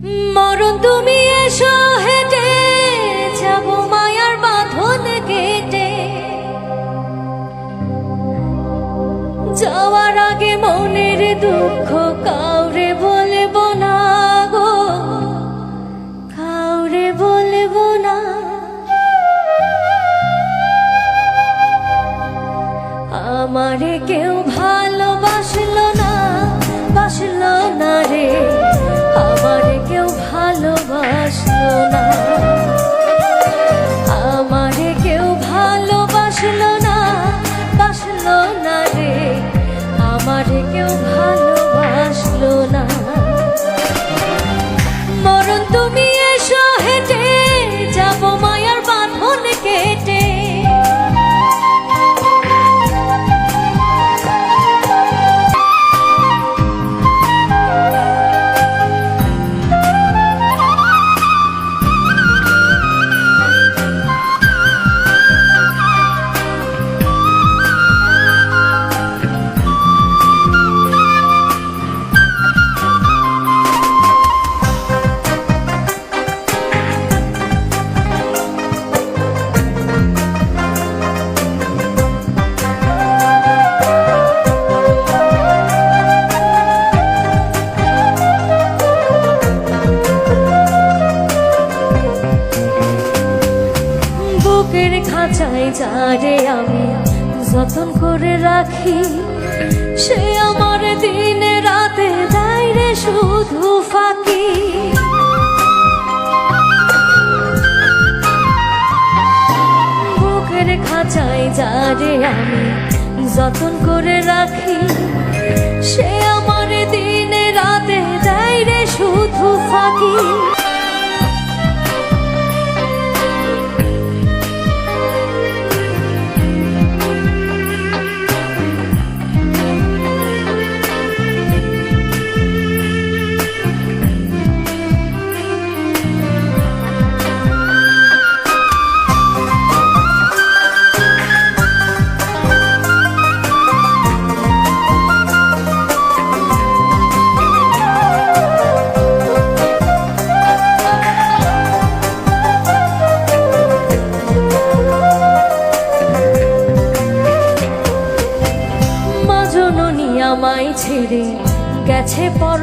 মরণ তুমি এসো হেঁটে যাব মায়ার বাঁধন কেটে, যাওয়ার আগে মনের দুঃখ কাউরে বলবো না গো, কাউরে বলবো না। আমারে কেউ ভালোবাসলো না, বাসলো না রে, আমারে কেউ ভালোবাসলো না, আমারে কেউ ভালোবাসলো না, বাসলো না রে, আমারে কেউ ভালোবাসলো না। মরণ তুমি এসো হেঁটে যাব মায়ার বাঁধন কেটে, বুকের খাঁচায় যারে আমি যতন করে রাখি, সে আমার দিনে রাতে দেয় রে শুধু ফাঁকি। বুকের খাঁচায় যারে আমি যতন করে রাখি, সে আমার দিনে রাতে দেয় রে শুধু ফাঁকি। আমায় ছেড়ে গেছে পর